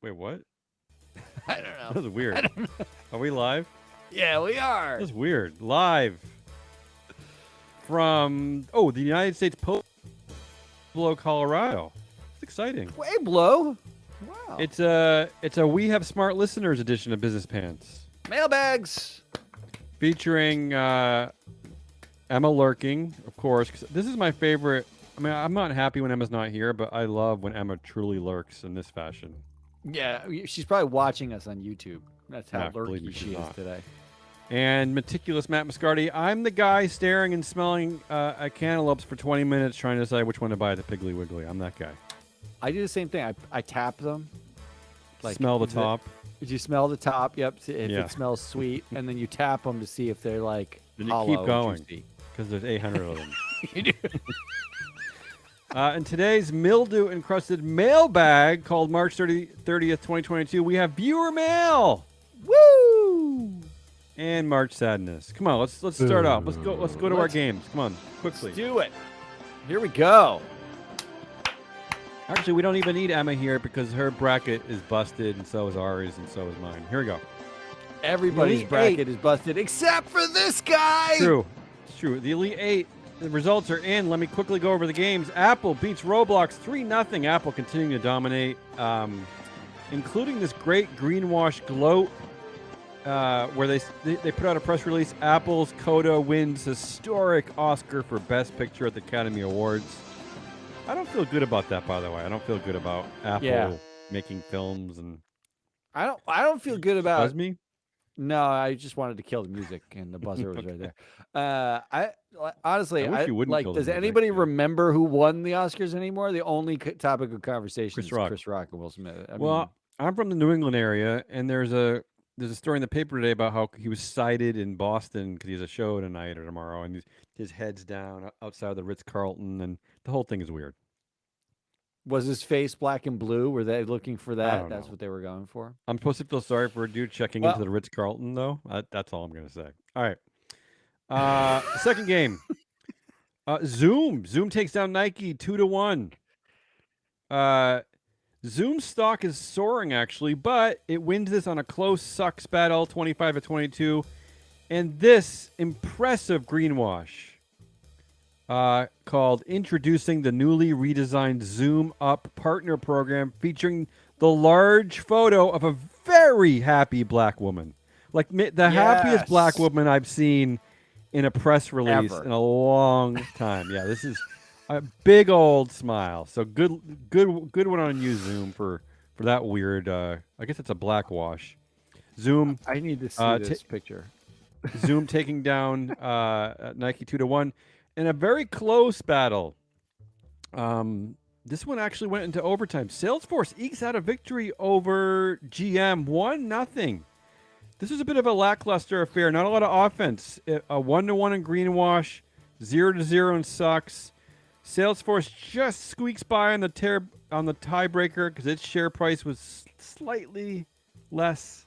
Wait, what? I don't know. That was weird. Are we live? Yeah, we are. That's weird. Live from the United States Pueblo, Colorado. It's exciting. Pueblo. Wow. It's a We Have Smart Listeners edition of Business Pants, Mailbags. featuring Emma lurking, of course. 'Cause this is my favorite. I mean, I'm not happy when Emma's not here, but I love when Emma truly lurks in this fashion. Yeah, she's probably watching us on YouTube. That's how Believe me, lurky she's she is not. today. And meticulous Matt Mascardi. I'm the guy staring and smelling at cantaloupes for 20 minutes trying to decide which one to buy at the Piggly Wiggly. I'm that guy. I do the same thing. I tap them. Smell the top. You smell the top. Yep. If Yeah. it smells sweet, and then you tap them to see if they're like Then you hollow keep and going juicy. because there's 800 of them. You do. In today's mildew-encrusted mailbag called March 30th, 2022, we have viewer mail Woo! and March sadness. Come on, let's start off. Let's go to our games. Come on, quickly. Let's do it. Here we go. Actually, we don't even need Emma here because her bracket is busted, and so is ours, and so is mine. Here we go. Everybody's Elite bracket is busted except for this guy. True. It's true. The Elite Eight, the results are in. Let me quickly go over the games. Apple beats Roblox 3-0. Apple continuing to dominate, including this great greenwash gloat where they put out a press release. Apple's Coda wins historic Oscar for Best Picture at the Academy Awards. I don't feel good about that, by the way. I don't feel good about Apple making films and. I don't feel good about. Buzz me? No, I just wanted to kill the music, and the buzzer was right there. I honestly, I wish you wouldn't kill the does music, anybody yeah. remember who won the Oscars anymore? The only topic of conversation Chris is Rock. Chris Rock and Will Smith. I Well, mean, I'm from the New England area, and there's a story in the paper today about how he was cited in Boston because he has a show tonight or tomorrow, and his head's down outside the Ritz-Carlton, and the whole thing is weird. was his face black and blue? Were they looking for that? don't That's know. what they were going for. I'm supposed to feel sorry for a dude checking Well- into the Ritz-Carlton, though. That's all I'm going to say. All right. Second game. Zoom. Zoom takes down Nike 2-1. Zoom stock is soaring, actually, but it wins this on a close sucks battle, 25-22. And this impressive greenwash called Introducing the Newly Redesigned Zoom Up Partner Program, featuring the large photo of a very happy black woman. Like the happiest black Yes. woman I've seen in a press release Ever. in a long time. Yeah, this is a big old smile. So good one on you, Zoom, for that weird. I guess it's a black wash. Zoom. I need to see this picture. Zoom taking down Nike 2-1 in a very close battle. This one actually went into overtime. Salesforce ekes out a victory over GM 1-0. This was a bit of a lackluster affair. Not a lot of offense. A 1-1 in greenwash, 0-0 in sucks. Salesforce just squeaks by on the tiebreaker because its share price was slightly less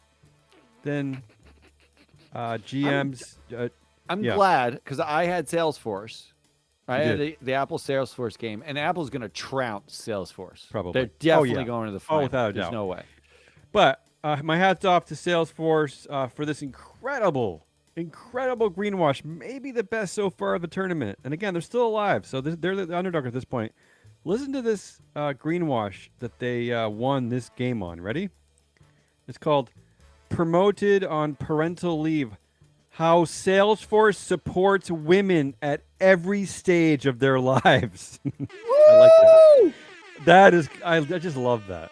than GM's. I'm Yeah. glad because I had Salesforce. I You had the Apple Salesforce game, and Apple's going to trounce Salesforce. Probably. They're Oh, definitely yeah. going to the Oh, final. without a There's doubt. no way. But my hat's off to Salesforce for this incredible greenwash. Maybe the best so far of the tournament. And again, they're still alive, so they're the underdog at this point. Listen to this greenwash that they won this game on. Ready? It's called Promoted on Parental Leave. How Salesforce supports women at every stage of their lives. I like that. That is, I just love that.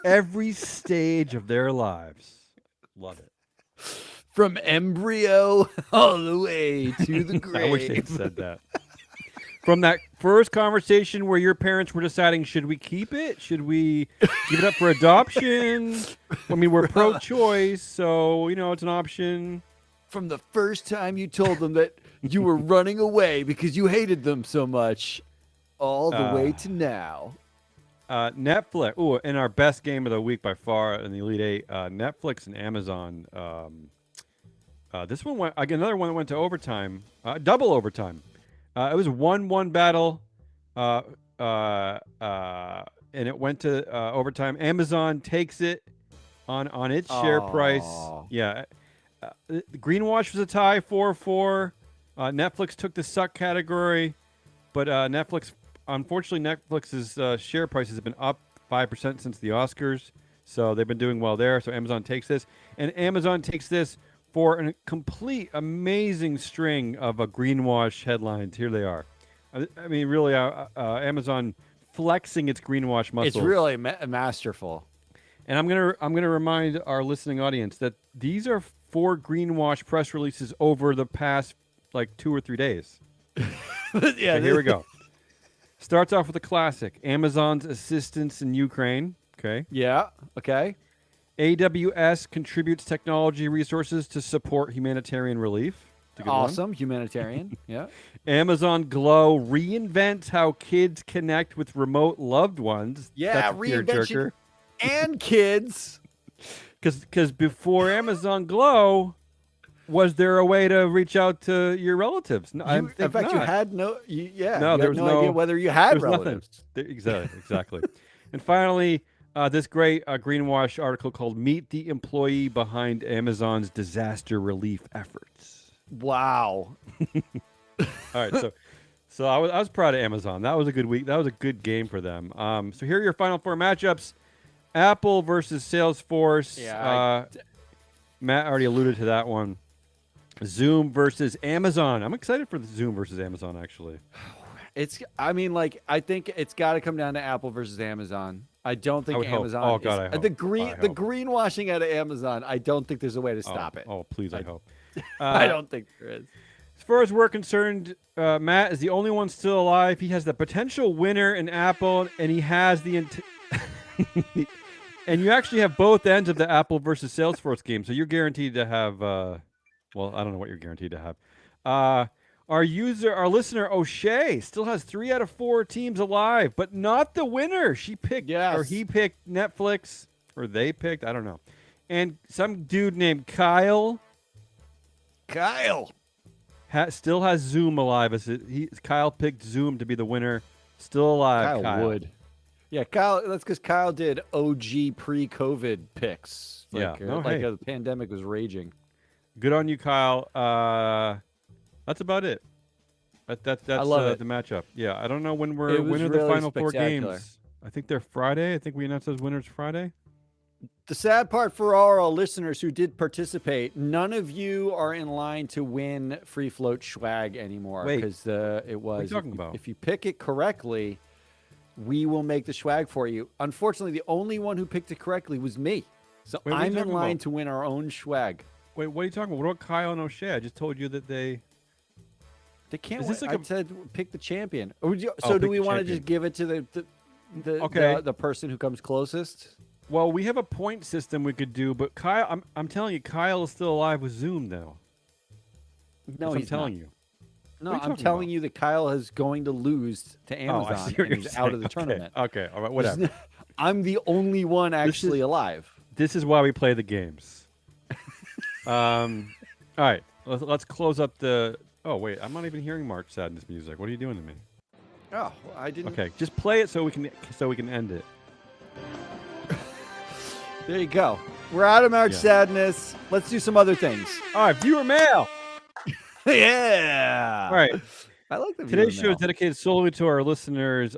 Every stage of their lives. Love it. From embryo all the way to the grave. I wish they had said that. From that first conversation where your parents were deciding, should we keep it? Should we give it up for adoption? I mean, we're pro-choice, so, it's an option. From the first time you told them that you were running away because you hated them so much, all the way to now. Netflix. Ooh, and our best game of the week by far in the Elite Eight, Netflix and Amazon. This one went, again, another one that went to overtime, double overtime. It was a 1-1 battle. and it went to overtime. Amazon takes it on its share price. Oh. Yeah, the Greenwash was a tie, 4-4. Netflix took the suck category, but Netflix, unfortunately, Netflix's share price has been up 5% since the Oscars, so they've been doing well there. So Amazon takes this, and Amazon takes this for a complete amazing string of greenwash headlines. Here they are. I mean, really, Amazon flexing its greenwash muscles. It's really masterful. And I'm gonna remind our listening audience that these are 4 greenwash press releases over the past like 2 or 3 days. Yeah, Okay, here we go. Starts off with a classic: Amazon's assistance in Ukraine. Okay. Yeah. Okay. AWS contributes technology resources to support humanitarian relief. It's a good one. Awesome. Humanitarian. Yeah. Amazon Glow reinvents how kids connect with remote loved ones. Yeah, That's a reinvention tearjerker. and kids. Because before Amazon Glow, was there a way to reach out to your relatives? No, In fact, you had no. No, you there had was no no idea whether you had There's nothing. relatives. Exactly. And finally, this great greenwash article called "Meet the Employee Behind Amazon's Disaster Relief Efforts." Wow. All right, so I was proud of Amazon. That was a good week. That was a good game for them. So here are your final 4 matchups: Apple versus Salesforce. Yeah, Matt already alluded to that one. Zoom versus Amazon. I'm excited for the Zoom versus Amazon, actually. I think it's got to come down to Apple versus Amazon. I don't think would hope. Amazon. Oh, God, I hope. The I hope. greenwashing out of Amazon. I don't think there's a way to stop it. Oh, please, I hope. I don't think there is. As far as we're concerned, Matt is the only one still alive. He has the potential winner in Apple, and he has the and you actually have both ends of the Apple versus Salesforce game, so you're guaranteed to have. Well, I don't know what you're guaranteed to have. Our listener O'Shea still has 3 out of 4 teams alive, but not the winner. She picked, or he picked Netflix, or they picked, I don't know. And some dude named Kyle still has Zoom alive. Kyle picked Zoom to be the winner. Still alive. Kyle would. Yeah, Kyle. That's because Kyle did OG pre-COVID picks. The pandemic was raging. Good on you, Kyle. That's about it. That's I love the matchup. Yeah, I don't know when It was when are really the final 4 spectacular. games. I think they're Friday. I think we announced those winners Friday. The sad part for our listeners who did participate, none of you are in line to win free float swag anymore. Wait. Because it was. What are you talking about? If you pick it correctly, we will make the swag for you. Unfortunately, the only one who picked it correctly was me. So Wait, what are you I'm in talking line about? to win our own swag. Wait, what are you talking about? What about Kyle and O'Shea? I just told you that they. They can't Is win. this like I a- said pick the champion. So pick do the we want to champion. just give it to Okay. the person who comes closest? Well, we have a point system we could do, but Kyle, I'm telling you, Kyle is still alive with Zoom though. No, I'm he's telling not. you. No, What are you I'm talking telling about? you that Kyle is going to lose to Amazon Oh, I see what and you're he's out of the saying. tournament. Okay, all right, whatever. I'm the only one actually alive. This is why we play the games. All right, let's close up the. Oh wait, I'm not even hearing March Sadness music. What are you doing to me? Oh, I didn't. Okay, just play it so we can end it. There you go. We're out of March Yeah. Sadness. Let's do some other things. All right, viewer mail. Yeah. All right, I like the today's viewer show mail. is dedicated solely to our listeners.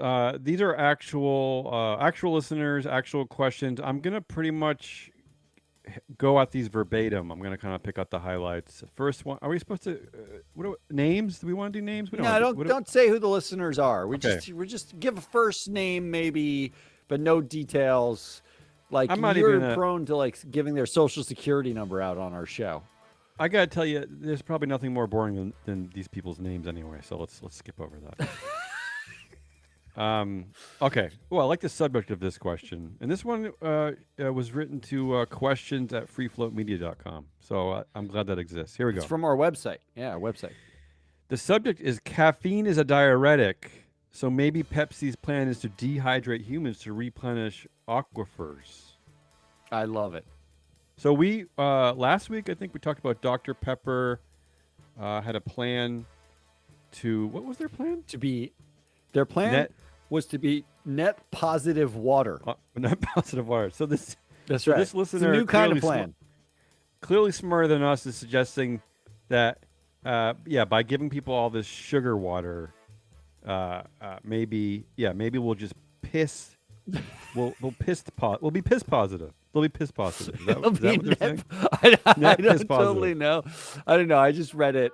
These are actual listeners, actual questions. I'm gonna pretty much go at these verbatim. I'm gonna kind of pick out the highlights. First one, are we supposed to? Names? Do we want to do names? We No, have to- don't say who the listeners are. We Okay. just give a first name maybe, but no details. Like I'm not you're even prone to like giving their social security number out on our show. I gotta tell you, there's probably nothing more boring than these people's names anyway. So let's skip over that. Okay. Well, I like the subject of this question, and this one was written to questions@freefloatmedia.com. So I'm glad that exists. Here we go. It's from our website. Yeah, our website. The subject is caffeine is a diuretic, so maybe Pepsi's plan is to dehydrate humans to replenish aquifers. I love it. So we last week I think we talked about Dr. Pepper had a plan to what was their plan? Their plan Net- was to be net positive water. Not positive water. So this That's so right. this It's listener a new kind of clearly plan. clearly smarter than us is suggesting that by giving people all this sugar water, maybe we'll just piss. We'll be piss positive. They'll be piss positive. Is that what they're saying? I Net piss don't positive. totally know. I don't know. I just read it,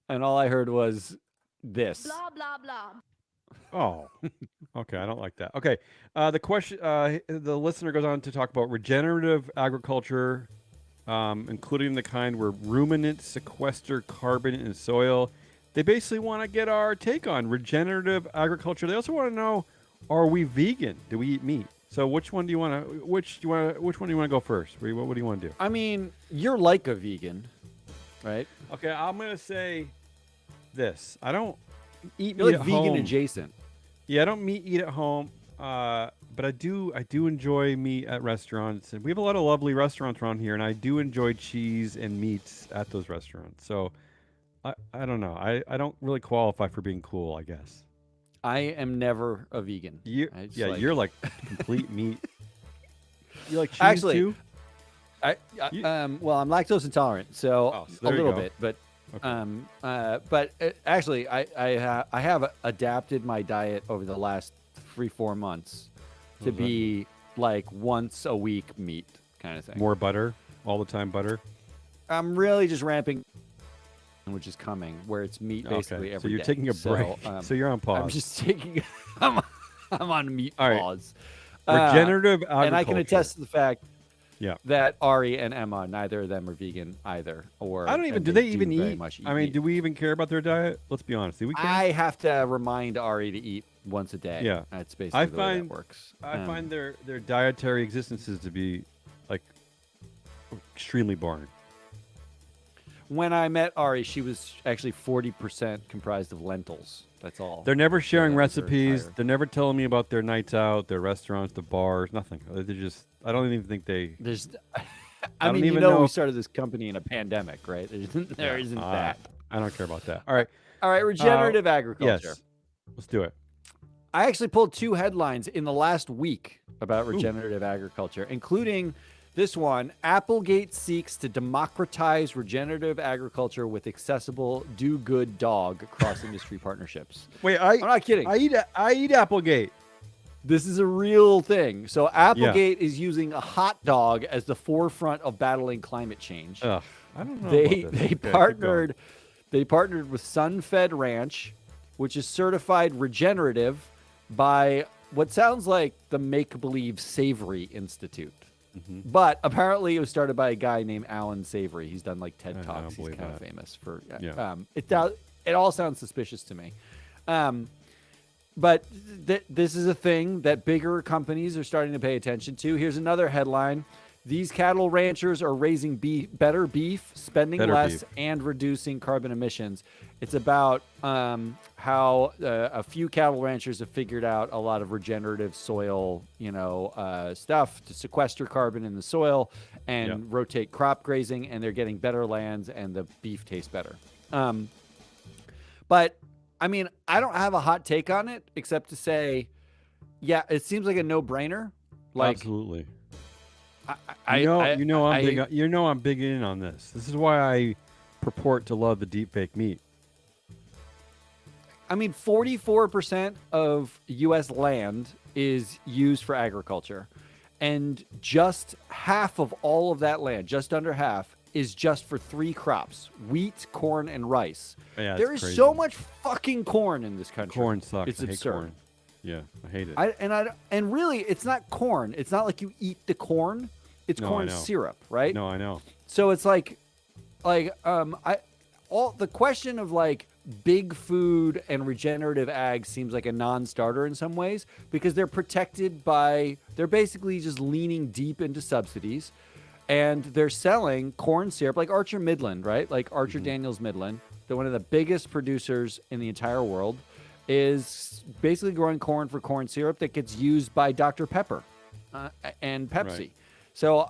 and all I heard was this. Blah blah blah. Oh, okay. I don't like that. Okay. The question, the listener goes on to talk about regenerative agriculture, including the kind where ruminants sequester carbon in soil. They basically want to get our take on regenerative agriculture. They also want to know, are we vegan? Do we eat meat? So which one do you want to? Which one do you want to go first? What do you want to do? I mean, you're like a vegan, right? Okay, I'm gonna say this. I don't eat You're meat like at vegan home. adjacent. Yeah, I don't eat at home, but I do enjoy meat at restaurants, and we have a lot of lovely restaurants around here, and I do enjoy cheese and meats at those restaurants. So I don't know. I don't really qualify for being cool, I guess. I am never a vegan. You, It's yeah, like- you're like complete meat. You like cheese Actually, too? well, I'm lactose intolerant, so Oh, so a there you little go. bit, but Okay. actually, I have adapted my diet over the last 3-4 months to How's that? be like once a week meat kind of thing. More butter, all the time butter. I'm really just ramping, which is coming, where it's meat basically Okay, every so you're day. taking a break. So you're on pause. I'm just taking. I'm on meat All right. pause. Regenerative agriculture. And I can attest to the fact Yeah. that Ari and Emma, neither of them are vegan either. Or I don't even. and Do they even very eat? much I mean, meat. do we even care about their diet? Let's be honest. Do we care? I have to remind Ari to eat once a day. Yeah. That's basically the way that works. I find their dietary existences to be like extremely boring. When I met Ari, she was actually 40% comprised of lentils. That's all. They're never sharing that was her recipes. entire- They're never telling me about their nights out, their restaurants, the bars, nothing. They're just. I don't even think they. There's, I I don't mean, even you know, know we if- started this company in a pandemic, right? There isn't that. I don't care about that. All right. All right, regenerative agriculture. Yes. Let's do it. I actually pulled 2 headlines in the last week about regenerative agriculture, including this one: Applegate seeks to democratize regenerative agriculture with accessible do-good dog cross-industry partnerships. Wait, I'm not kidding. I eat Applegate. This is a real thing. So Applegate is using a hot dog as the forefront of battling climate change. Ugh, I don't know. They about this. they Okay, keep going. partnered with Sunfed Ranch, which is certified regenerative by what sounds like the Make Believe Savory Institute. Mhm. But apparently it was started by a guy named Alan Savory. He's done like TED I don't Talks. He's believe kind of that. famous for Yeah. it all sounds suspicious to me. But this is a thing that bigger companies are starting to pay attention to. Here's another headline. These cattle ranchers are raising better beef, spending Better less, beef. and reducing carbon emissions. It's about how a few cattle ranchers have figured out a lot of regenerative soil, stuff to sequester carbon in the soil and Yeah. rotate crop grazing, and they're getting better lands, and the beef tastes better. But I mean, I don't have a hot take on it except to say, yeah, it seems like a no-brainer. Like, Absolutely. I'm I'm big in on this. This is why I purport to love the deep fake meat. I mean, 44% of U.S. land is used for agriculture, and just half of all of that land, just under half, is just for 3 crops: wheat, corn, and rice. Yeah, There it's is crazy. so much fucking corn in this country. Corn sucks. It's I hate absurd. corn. Yeah, I hate it. And really, it's not corn. It's not like you eat the corn. It's No, I corn know. syrup, right? No, I know. So it's the question of like big food and regenerative ag seems like a non-starter in some ways because they're they're basically just leaning deep into subsidies, and they're selling corn syrup like Archer Midland, right? Like Archer Daniels Midland, they're one of the biggest producers in the entire world, is basically growing corn for corn syrup that gets used by Dr. Pepper and Pepsi. Right. So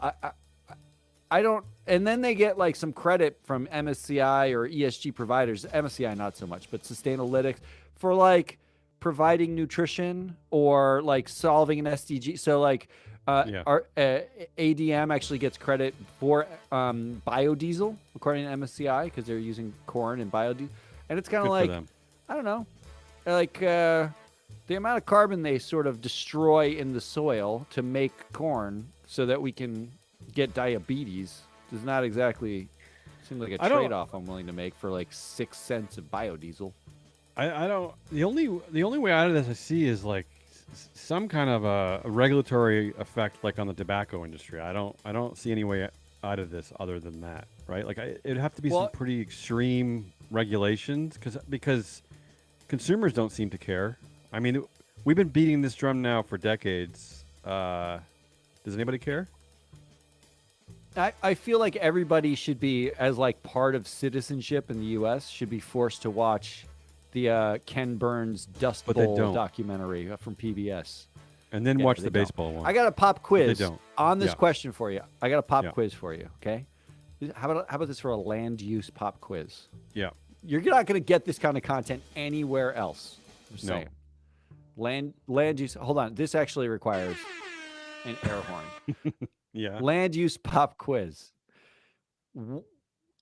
I don't, and then they get like some credit from MSCI or ESG providers, MSCI not so much, but Sustainalytics, for like providing nutrition or like solving an SDG. So like our ADM actually gets credit for biodiesel according to MSCI because they're using corn and biodiesel, and it's kind of like I don't know, like the amount of carbon they sort of destroy in the soil to make corn so that we can get diabetes does not exactly seem like a trade-off I'm willing to make for like 6 cents of biodiesel. I don't. The only way out of this I see is like some kind of a regulatory effect, like on the tobacco industry. I don't see any way out of this other than that, right? Like it'd have to be some pretty extreme regulations because consumers don't seem to care. I mean, we've been beating this drum now for decades. Does anybody care? I feel like everybody should be, as like part of citizenship in the U.S., should be forced to watch the Ken Burns Dust Bowl documentary from PBS. And then watch the baseball one. I got a pop quiz on this Yeah. question for you. I got a pop quiz for you, okay? How about this for a land use pop quiz? Yeah. You're not going to get this kind of content anywhere else. I'm saying. Land use. Hold on. This actually requires an air horn. Yeah. Land use pop quiz.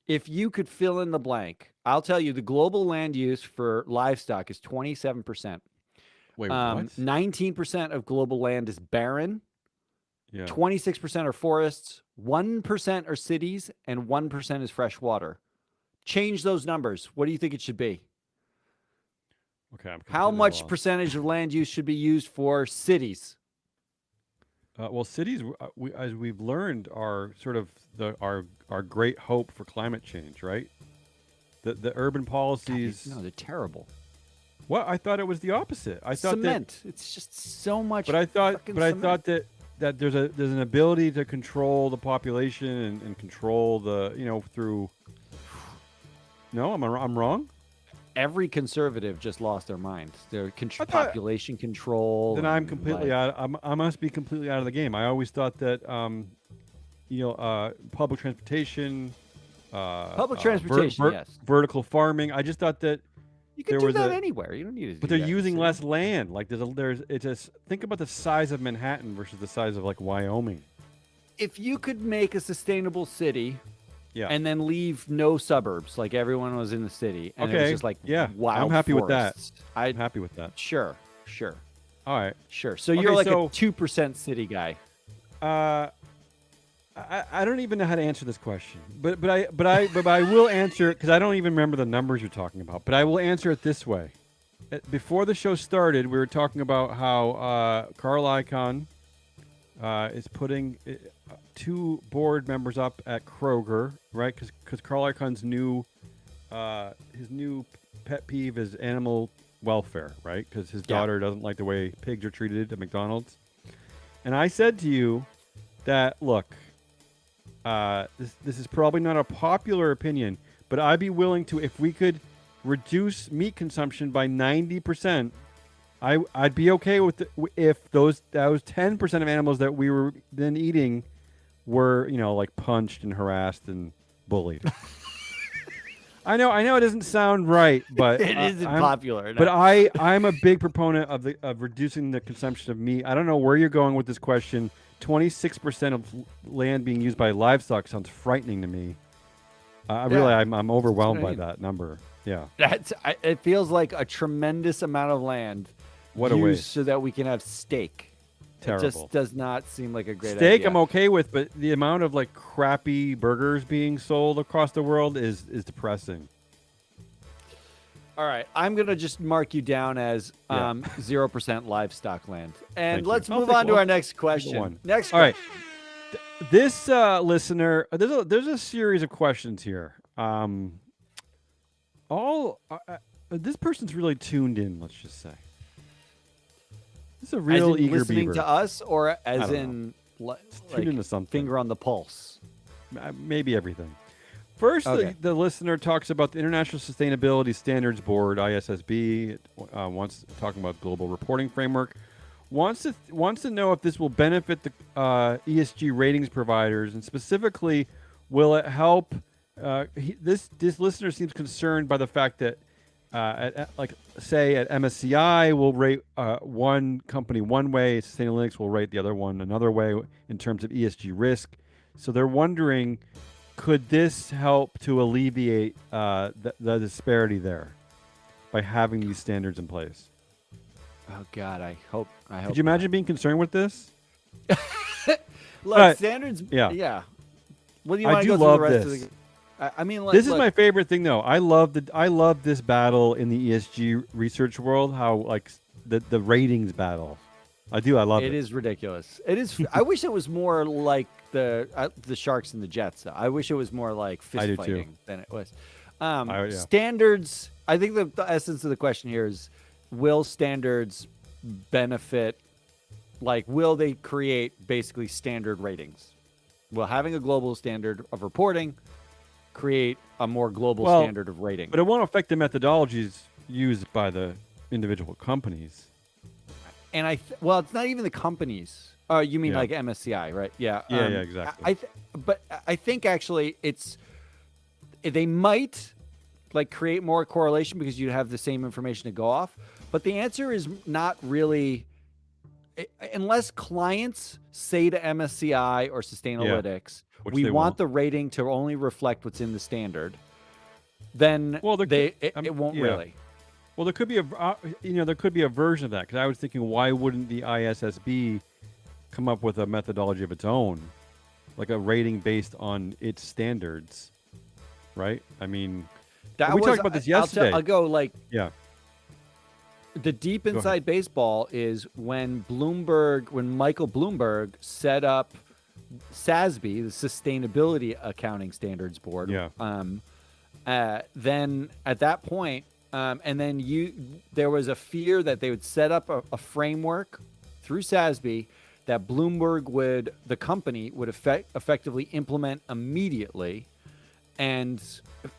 If you could fill in the blank, I'll tell you the global land use for livestock is 27%. Wait, what? 19% of global land is barren. Yeah. 26% are forests. 1% are cities, and 1% is fresh water. Change those numbers. What do you think it should be? Okay. How much percentage of land use should be used for cities? Well, cities, as we've learned, are sort of our great hope for climate change, right? The urban policies. God, no, they're terrible. Well, I thought it was the opposite. I thought cement. It's just so much. But I thought cement. that there's an ability to control the population and control the through. No, I'm wrong. Every conservative just lost their mind. Their population control. Then I'm completely out. I must be completely out of the game. I always thought that public transportation. Yes. Vertical farming. I just thought that you could do that anywhere. You don't need to. But they're using less land. Like think about the size of Manhattan versus the size of like Wyoming. If you could make a sustainable city. Yeah. And then leave no suburbs, like everyone was in the city. And it was just like wild I'm happy forests. with that. I'm happy with that. Sure. All right. Sure. So you're like a 2% city guy. I don't even know how to answer this question, but I will answer it because I don't even remember the numbers you're talking about. But I will answer it this way. Before the show started, we were talking about how Carl Icahn is putting 2 board members up at Kroger, right? Because Carl Icahn's his new pet peeve is animal welfare, right? Because his daughter doesn't like the way pigs are treated at McDonald's. And I said to you that, look, this is probably not a popular opinion, but I'd be willing to, if we could reduce meat consumption by 90%, I'd be okay with if those 10% of animals that we were then eating were, like punched and harassed and bullied. I know it doesn't sound right, but it isn't popular. No. But I'm a big proponent of reducing the consumption of meat. I don't know where you're going with this question. 26% of land being used by livestock sounds frightening to me. I'm overwhelmed by that number. Yeah, it feels like a tremendous amount of land. What a waste! So that we can have steak. Terrible. It just does not seem like a great steak. idea. I'm okay with, but the amount of like crappy burgers being sold across the world is depressing. All right, I'm gonna just mark you down as 0% livestock land, and let's move on to our next question. Next question. All right, this listener, there's a series of questions here. This person's really tuned in. Let's just say. This is a real eager listening beaver. to us, or as in like into something. Finger on the pulse. Maybe everything. First, the listener talks about the International Sustainability Standards Board, ISSB. Talking about global reporting framework. Wants to know if this will benefit the ESG ratings providers, and specifically, will it help? This listener seems concerned by the fact that like say at MSCI, we'll rate one company one way, Sustainalytics will rate the other one another way in terms of ESG risk. So they're wondering, could this help to alleviate the disparity there by having these standards in place? Oh God, I hope. Could you imagine being concerned with this? Look, standards. Yeah. Yeah. What do you I want to do go through love the rest this. of the? I mean, like, This is look, my favorite thing, though. I love this battle in the ESG research world. How like the ratings battle. I love it. It is ridiculous. It is. I wish it was more like the Sharks and the Jets. I wish it was more like I do fist too. fighting than it was. Yeah. Standards. I think the essence of the question here is: will standards benefit? Like, will they create basically standard ratings? Will having a global standard of reporting create a more global standard of rating? But it won't affect the methodologies used by the individual companies. And well, it's not even the companies. You mean Yeah. like MSCI, right? Yeah. Yeah, yeah, exactly. But I think actually they might like create more correlation because you have the same information to go off. But the answer is not really, unless clients say to MSCI or Sustainalytics, Which we they want won't. the rating to only reflect what's in the standard, then it won't really. Well, there could be there could be a version of that, because I was thinking, why wouldn't the ISSB come up with a methodology of its own, like a rating based on its standards, right? I mean, we talked about this yesterday. I'll go like Yeah. the deep inside baseball is when Michael Bloomberg set up SASB, the Sustainability Accounting Standards Board. Yeah. Then at that point, and then there was a fear that they would set up a framework through SASB that the company would effectively implement immediately. And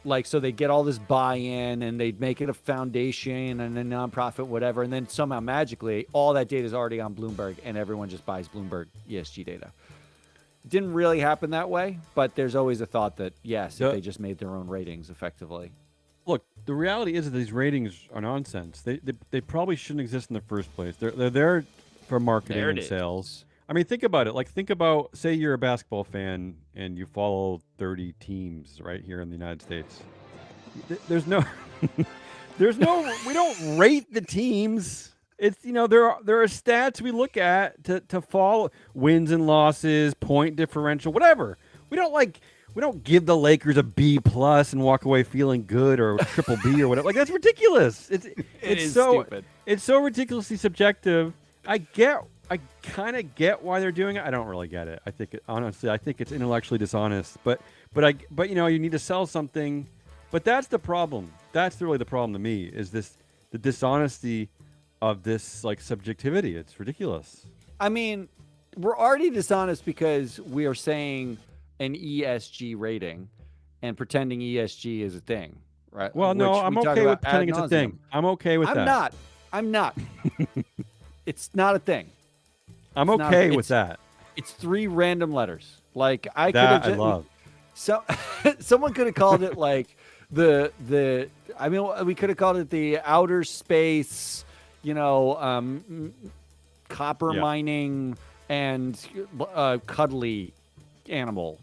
like, so they'd get all this buy-in and they'd make it a foundation and a nonprofit, whatever. And then somehow magically all that data is already on Bloomberg and everyone just buys Bloomberg ESG data. It didn't really happen that way, but there's always a thought that, yes, if they just made their own ratings effectively. Look, the reality is that these ratings are nonsense. They probably shouldn't exist in the first place. They're there for marketing and sales. I mean, think about it. Like, think about, say you're a basketball fan and you follow 30 teams right here in the United States. There's no, we don't rate the teams. It's, there are stats we look at to follow wins and losses, point differential, whatever. We don't give the Lakers a B+ and walk away feeling good, or triple B or whatever. Like, that's ridiculous. It's so stupid. It's so ridiculously subjective. I kind of get why they're doing it. I don't really get it. I think it's intellectually dishonest. But you need to sell something. But that's the problem. That's really the problem to me, is the dishonesty of this, like, subjectivity. It's ridiculous. I mean, we're already dishonest because we are saying an ESG rating and pretending ESG is a thing, right? Well, no, I'm okay with pretending it's a thing. I'm okay with that. I'm not. It's not a thing. I'm okay with that. It's 3 random letters. Like, I love. So someone could have called it like we could have called it the outer space, copper mining and cuddly animal.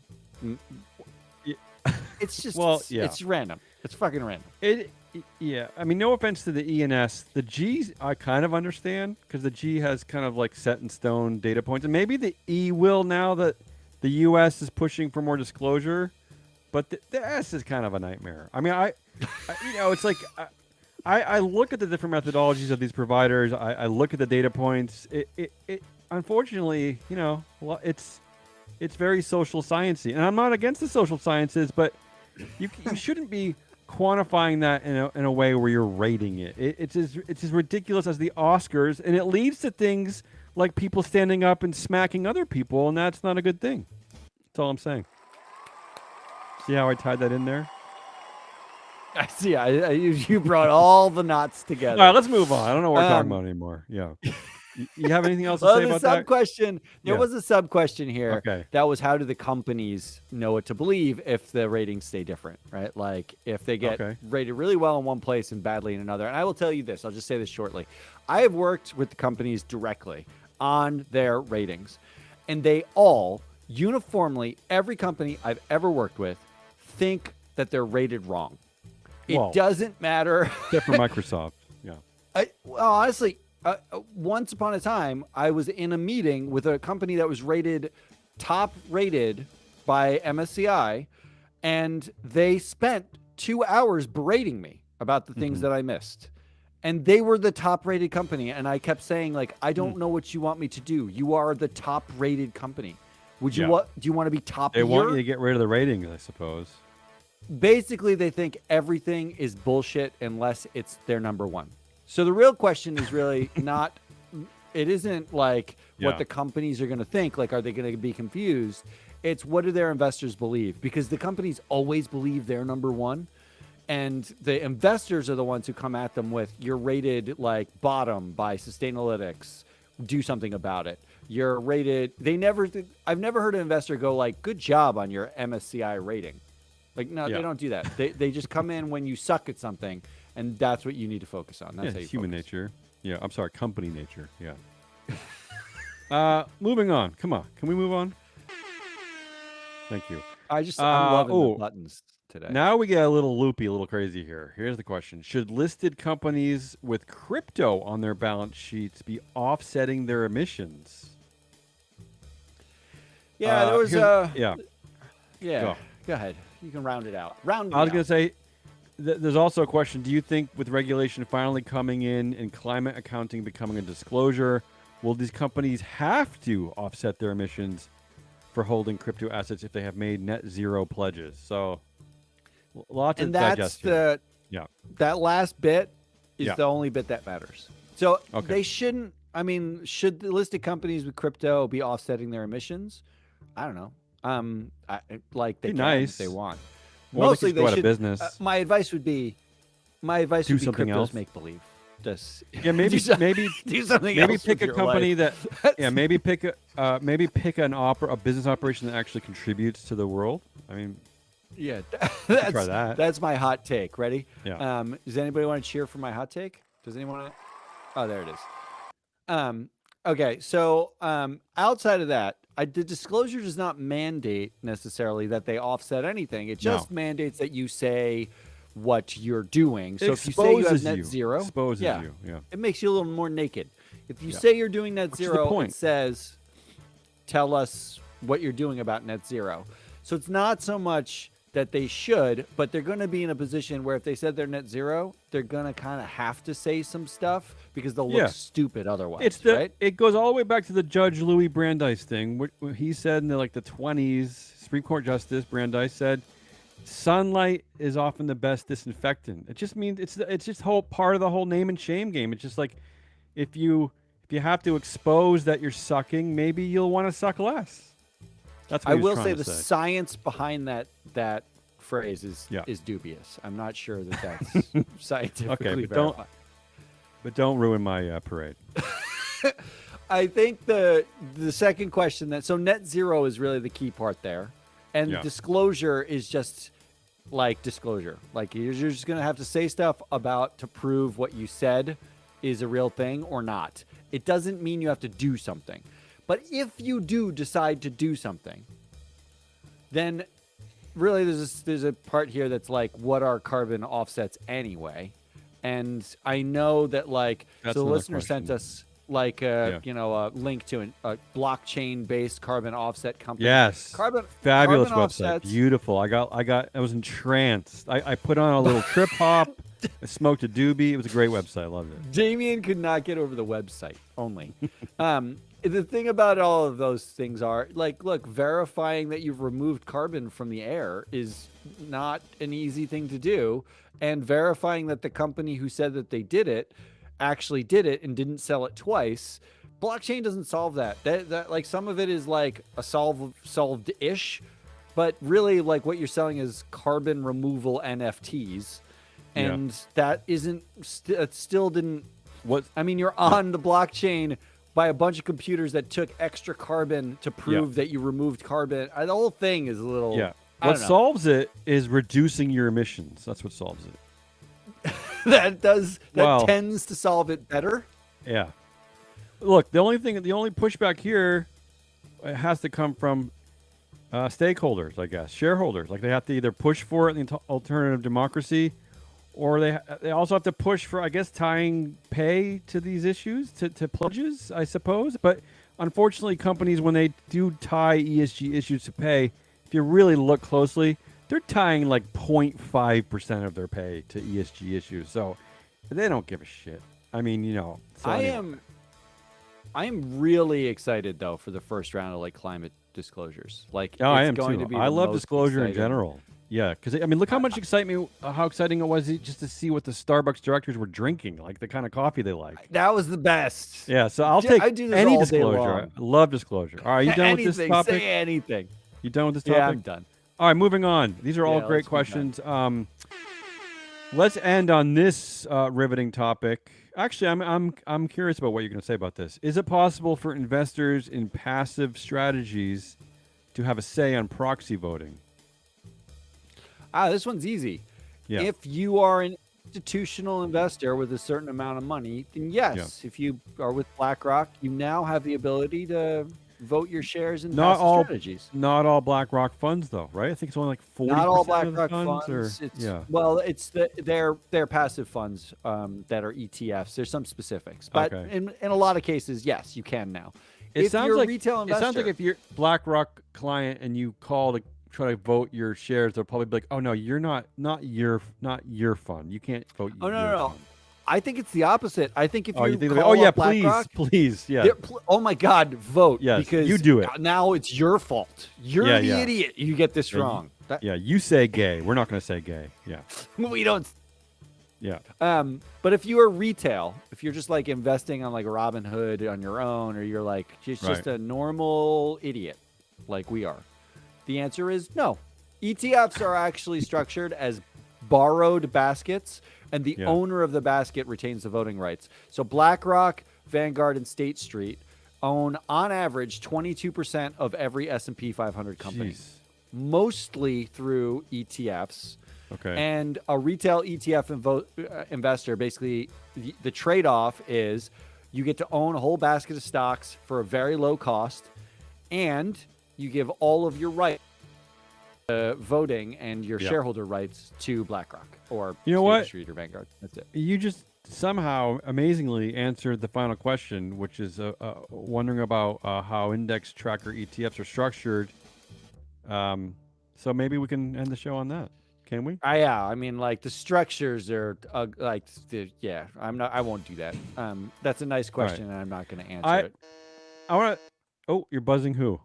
It's just it's random. It's fucking random. Yeah, I mean, no offense to the E and S. The G, I kind of understand, because the G has kind of like set in stone data points, and maybe the E will, now that the U.S. is pushing for more disclosure. But the S is kind of a nightmare. I mean, it's like I look at the different methodologies of these providers. I look at the data points. It unfortunately, it's very social sciencey, and I'm not against the social sciences, but you shouldn't be quantifying that in a way where you're rating it. It's as ridiculous as the Oscars, and it leads to things like people standing up and smacking other people, and that's not a good thing. That's all I'm saying. See how I tied that in there? I see. You brought all the knots together. All right, let's move on. I don't know what we're talking about anymore. Yeah. You have anything else to Well, say the about sub that? question, there Yeah. was a sub question here. Okay. That was, how do the companies know what to believe if the ratings stay different, right? Like if they get Okay. rated really well in one place and badly in another. And I will tell you this, I'll just say this shortly. I have worked with the companies directly on their ratings, and they all uniformly, every company I've ever worked with, think that they're rated wrong. It Well, doesn't matter. except for Microsoft. Yeah. Well, honestly, once upon a time, I was in a meeting with a company that was top rated by MSCI, and they spent 2 hours berating me about the things that I missed. And they were the top rated company. And I kept saying, like, I don't know what you want me to do. You are the top rated company. Would you Yeah. do you want to be top They want you to get rid of the ratings, I suppose. Basically, they think everything is bullshit unless it's their number one. So the real question is really not, it isn't like what Yeah. the companies are going to think, like, are they going to be confused? It's, what do their investors believe? Because the companies always believe they're number one. And the investors are the ones who come at them with, you're rated like bottom by Sustainalytics. Do something about it. You're rated. I've never heard an investor go like, good job on your MSCI rating. Like, no, Yeah. they don't do that. They just come in when you suck at something, and that's what you need to focus on. That's Yeah, how you it's human focus. nature. Yeah, I'm sorry, company nature. Yeah. Moving on. Come on. Can we move on? Thank you. I'm loving oh, the buttons today. Now we get a little loopy, a little crazy here. Here's the question. Should listed companies with crypto on their balance sheets be offsetting their emissions? Yeah, there was yeah. yeah. Go ahead. You can round it out. I was going to say, there's also a question. Do you think with regulation finally coming in and climate accounting becoming a disclosure, will these companies have to offset their emissions for holding crypto assets if they have made net zero pledges? So lots of And that's digestion. Yeah. that last bit is Yeah. the only bit that matters. So Okay. they shouldn't. I mean, should the listed companies with crypto be offsetting their emissions? I don't know. Like they Be can nice. if they want. Or Mostly they could go out of should. business. My advice would be, Do something crypto's else. make believe. Just Yeah, maybe maybe do something maybe else pick with a your company life. that maybe pick a a business operation that actually contributes to the world. I mean, Yeah, try that. That's my hot take. Ready? Yeah. Does anybody want to cheer for my hot take? Does anyone want to? Oh, there it is. Okay, so outside of that, the disclosure does not mandate necessarily that they offset anything. It just mandates that you say what you're doing. So if you say you have Exposes net you. zero, Exposes yeah, you. Yeah. it makes you a little more naked. If you Yeah. say you're doing net Which is the zero, it point. says, tell us what you're doing about net zero. So it's not so much that they should, but they're going to be in a position where if they said they're net zero, they're going to kind of have to say some stuff because they'll Yeah. look stupid otherwise. It's the right? it goes all the way back to the Judge Louis Brandeis thing. What he said in the 20s, Supreme Court Justice Brandeis said, sunlight is often the best disinfectant. It just means it's just whole part of the whole name and shame game. It's just like if you have to expose that you're sucking, maybe you'll want to suck less. That's what I he was will trying say to the science behind that phrase is dubious. I'm not sure that that's scientifically Okay, but don't- verified. But don't ruin my parade. I think the second question so net zero is really the key part there, and Yeah. disclosure is just like disclosure. Like you're just gonna have to say stuff to prove what you said is a real thing or not. It doesn't mean you have to do something, but if you do decide to do something, then really there's a part here that's like, what are carbon offsets anyway? And I know that That's so the another listener sent question. us a link to a blockchain-based carbon offset company. Yes. Carbon Fabulous carbon website. offsets. Beautiful. I was entranced. I put on a little trip hop. I smoked a doobie. It was a great website. I loved it. Damien could not get over the website only. The thing about all of those things are look, verifying that you've removed carbon from the air is not an easy thing to do. And verifying that the company who said that they did it actually did it and didn't sell it twice. Blockchain doesn't solve that. That some of it is like a solved-ish, but really what you're selling is carbon removal NFTs. And that isn't, it still didn't, What? I mean, you're on the blockchain by a bunch of computers that took extra carbon to prove that you removed carbon. The whole thing is a little. Yeah. I What don't know. solves it is reducing your emissions. That's what solves it. that Well- tends to solve it better. Yeah. Look, the only pushback here has to come from stakeholders, I guess, shareholders. Like they have to either push for it in the alternative democracy, or they also have to push for, I guess, tying pay to these issues, to pledges, I suppose. But unfortunately, companies, when they do tie ESG issues to pay, if you really look closely, they're tying like 0.5% of their pay to ESG issues. So they don't give a shit. I mean, So I am really excited though for the first round of like climate disclosures. Like, No, I it's am going too. to be I the love most disclosure in exciting. general. Yeah, because I mean, look how much excitement, how exciting it was just to see what the Starbucks directors were drinking, like the kind of coffee they like. That was the best. Yeah, so I'll Yeah, take I do this any all day disclosure. long. I love disclosure. All right, you done with this Anything, topic? say anything. You done with this topic? Yeah, I'm done. All right, moving on. These are all Yeah, great let's move questions. Let's end on this riveting topic. Actually, I'm curious about what you're going to say about this. Is it possible for investors in passive strategies to have a say on proxy voting? This one's easy. Yeah. If you are an institutional investor with a certain amount of money, then yes. If you are with BlackRock, you now have the ability to vote your shares in Not passive all strategies. Not all BlackRock funds, though, right? I think it's only like 40% Not all of the BlackRock funds. funds. Or, It's, yeah. Well, it's their passive funds that are ETFs. There's some specifics, but Okay. in a lot of cases, yes, you can now. It If sounds you're like a retail investor, It sounds like if you're BlackRock client and you call to try to vote your shares, they'll probably be like, "Oh no, you're not your fund. You can't vote." Oh, no, your no, no. fund." I think it's the opposite. I think if Oh, you you think? call Oh yeah, up BlackRock, please, yeah. oh my God, vote! Yes, because you do it. Now it's your fault. You're Yeah, the yeah. idiot. You get this Yeah, you- wrong. Yeah, you say gay. We're not going to say gay. Yeah, We don't. yeah. But if you're retail, if you're just like investing on like Robinhood on your own, or you're like just Right. a normal idiot like we are, the answer is no. ETFs are actually structured as borrowed baskets, and the Yeah. owner of the basket retains the voting rights. So BlackRock, Vanguard, and State Street own on average 22% of every S&P 500 company, Jeez. mostly through ETFs. Okay. And a retail ETF investor, basically, the trade-off is you get to own a whole basket of stocks for a very low cost, and you give all of your rights, voting and your Yeah. shareholder rights to BlackRock or You know State what? Street or Vanguard. That's it. You just somehow amazingly answered the final question, which is wondering about how index tracker ETFs are structured. So maybe we can end the show on that, can we? Yeah, I mean, like the structures are yeah. I won't do that. That's a nice question, and I'm not going to answer it. I want to. Oh, you're buzzing who?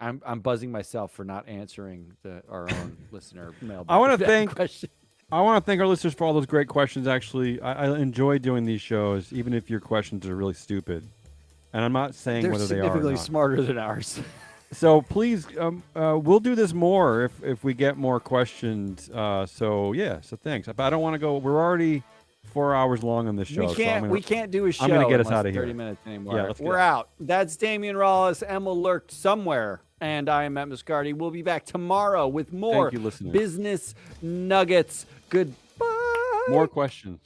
I'm buzzing myself for not answering our own listener mail. I wanna that thank- question. I want to thank our listeners for all those great questions. Actually, I enjoy doing these shows, even if your questions are really stupid. And I'm not saying They're whether they are or significantly not. smarter than ours. So please, we'll do this more if we get more questions. So thanks. But I don't want to go. We're already 4 hours long on this show. We can't do a show. I'm gonna get us in less outta than here. 30 minutes anymore. Yeah, let's get We're out. out. That's Damian Rollis. Emma lurked somewhere, and I am Matt Muscardi. We'll be back tomorrow with more you, listeners. business nuggets. Goodbye. More questions.